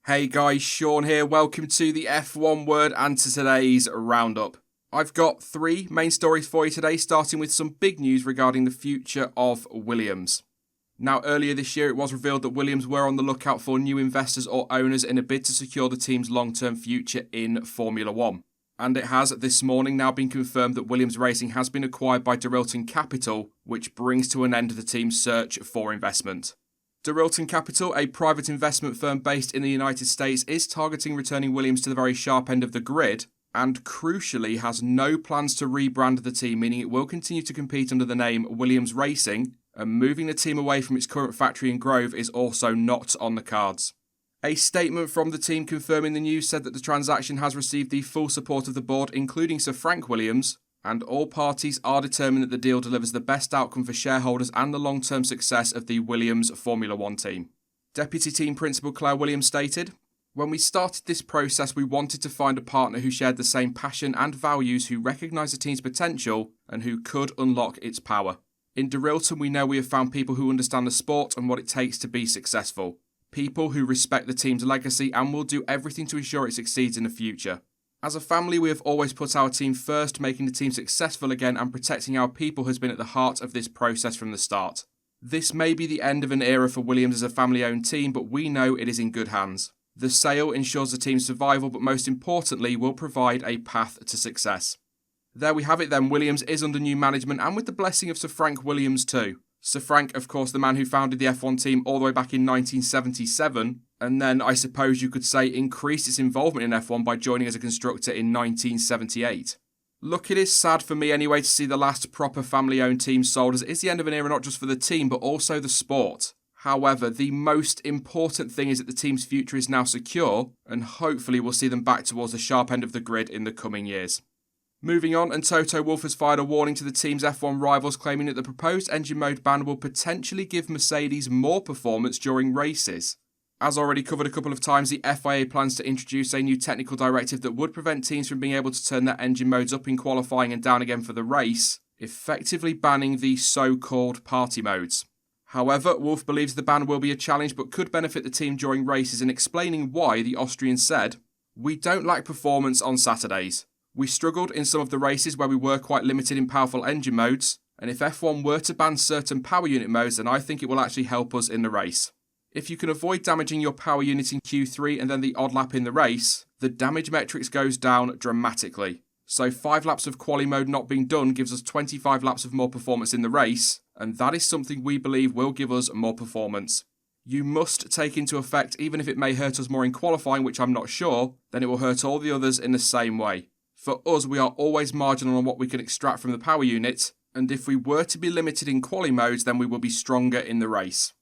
Hey guys, Sean here. Welcome to the F1 Word and to today's roundup. I've got three main stories for you today, starting with some big news regarding the future of Williams. Now, earlier this year, it was revealed that Williams were on the lookout for new investors or owners in a bid to secure the team's long-term future in Formula One. And it has this morning now been confirmed that Williams Racing has been acquired by Dorilton Capital, which brings to an end the team's search for investment. Dorilton Capital, a private investment firm based in the United States, is targeting returning Williams to the very sharp end of the grid and, crucially, has no plans to rebrand the team, meaning it will continue to compete under the name Williams Racing, and moving the team away from its current factory in Grove is also not on the cards. A statement from the team confirming the news said that the transaction has received the full support of the board, including Sir Frank Williams, and all parties are determined that the deal delivers the best outcome for shareholders and the long-term success of the Williams Formula One team. Deputy Team Principal Claire Williams stated, "When we started this process, we wanted to find a partner who shared the same passion and values, who recognised the team's potential and who could unlock its power. In Dorilton, we know we have found people who understand the sport and what it takes to be successful. People who respect the team's legacy and will do everything to ensure it succeeds in the future. As a family, we have always put our team first. Making the team successful again and protecting our people has been at the heart of this process from the start. This may be the end of an era for Williams as a family-owned team, but we know it is in good hands. The sale ensures the team's survival, but most importantly, will provide a path to success." There we have it then. Williams is under new management and with the blessing of Sir Frank Williams too. Sir Frank, of course, the man who founded the F1 team all the way back in 1977, and then I suppose you could say increased its involvement in F1 by joining as a constructor in 1978. Look, it is sad for me anyway to see the last proper family-owned team sold, as it is the end of an era not just for the team but also the sport. However, the most important thing is that the team's future is now secure, and hopefully we'll see them back towards the sharp end of the grid in the coming years. Moving on, and Toto Wolff has fired a warning to the team's F1 rivals, claiming that the proposed engine mode ban will potentially give Mercedes more performance during races. As already covered a couple of times, the FIA plans to introduce a new technical directive that would prevent teams from being able to turn their engine modes up in qualifying and down again for the race, effectively banning the so-called party modes. However, Wolff believes the ban will be a challenge but could benefit the team during races, and explaining why, the Austrian said, "We don't lack performance on Saturdays. We struggled in some of the races where we were quite limited in powerful engine modes, and if F1 were to ban certain power unit modes, then I think it will actually help us in the race. If you can avoid damaging your power unit in Q3 and then the odd lap in the race, the damage metrics goes down dramatically. So 5 laps of quali mode not being done gives us 25 laps of more performance in the race, and that is something we believe will give us more performance. You must take into effect, even if it may hurt us more in qualifying, which I'm not sure, then it will hurt all the others in the same way. For us, we are always marginal on what we can extract from the power unit, and if we were to be limited in quali modes, then we will be stronger in the race."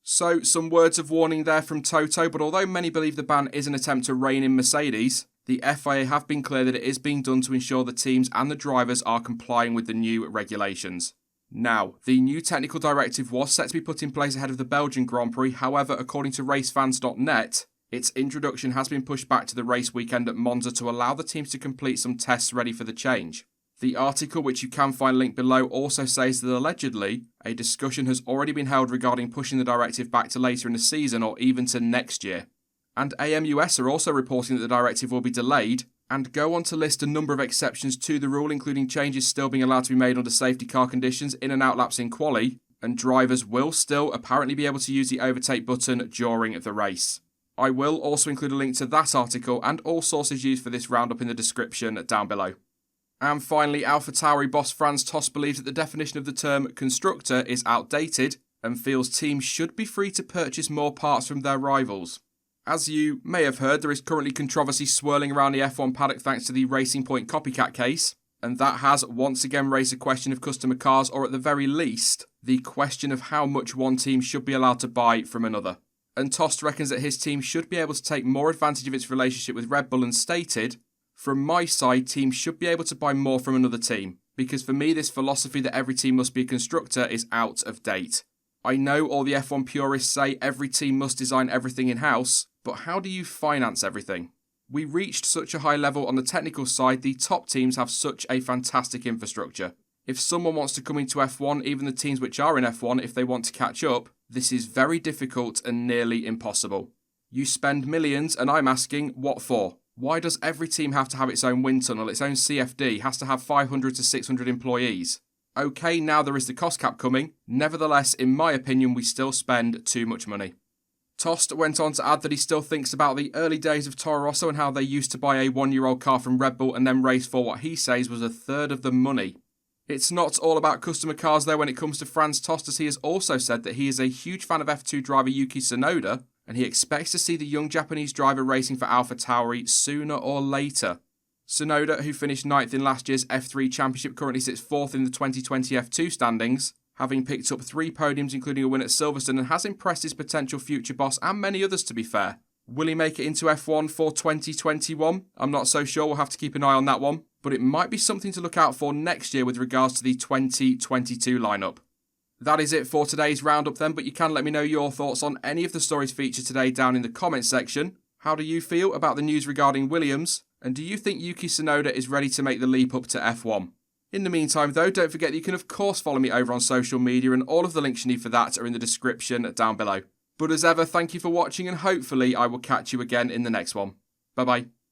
So, some words of warning there from Toto, but although many believe the ban is an attempt to rein in Mercedes, the FIA have been clear that it is being done to ensure the teams and the drivers are complying with the new regulations. Now, the new technical directive was set to be put in place ahead of the Belgian Grand Prix. However, according to racefans.net, its introduction has been pushed back to the race weekend at Monza to allow the teams to complete some tests ready for the change. The article, which you can find linked below, also says that allegedly a discussion has already been held regarding pushing the directive back to later in the season or even to next year. And AMUS are also reporting that the directive will be delayed and go on to list a number of exceptions to the rule, including changes still being allowed to be made under safety car conditions, in and out laps in quali, and drivers will still apparently be able to use the overtake button during the race. I will also include a link to that article and all sources used for this roundup in the description down below. And finally, AlphaTauri boss Franz Tost believes that the definition of the term constructor is outdated and feels teams should be free to purchase more parts from their rivals. As you may have heard, there is currently controversy swirling around the F1 paddock thanks to the Racing Point copycat case, and that has once again raised a question of customer cars, or at the very least, the question of how much one team should be allowed to buy from another. And Tost reckons that his team should be able to take more advantage of its relationship with Red Bull, and stated, "From my side, teams should be able to buy more from another team, because for me this philosophy that every team must be a constructor is out of date. I know all the F1 purists say every team must design everything in-house, but how do you finance everything? We reached such a high level on the technical side, the top teams have such a fantastic infrastructure. If someone wants to come into F1, even the teams which are in F1, if they want to catch up, this is very difficult and nearly impossible. You spend millions, and I'm asking, what for? Why does every team have to have its own wind tunnel, its own CFD, has to have 500 to 600 employees? Okay, now there is the cost cap coming. Nevertheless, in my opinion, we still spend too much money. Tost went on to add that he still thinks about the early days of Toro Rosso and how they used to buy a 1-year-old car from Red Bull and then race for what he says was a third of the money. It's not all about customer cars though when it comes to Franz Tost, as he has also said that he is a huge fan of F2 driver Yuki Tsunoda, and he expects to see the young Japanese driver racing for AlphaTauri sooner or later. Tsunoda, who finished 9th in last year's F3 Championship, currently sits 4th in the 2020 F2 standings, having picked up 3 podiums including a win at Silverstone, and has impressed his potential future boss and many others to be fair. Will he make it into F1 for 2021? I'm not so sure, we'll have to keep an eye on that one, but it might be something to look out for next year with regards to the 2022 lineup. That is it for today's roundup then, but you can let me know your thoughts on any of the stories featured today down in the comments section. How do you feel about the news regarding Williams? And do you think Yuki Tsunoda is ready to make the leap up to F1? In the meantime though, don't forget that you can of course follow me over on social media, and all of the links you need for that are in the description down below. But as ever, thank you for watching, and hopefully I will catch you again in the next one. Bye bye.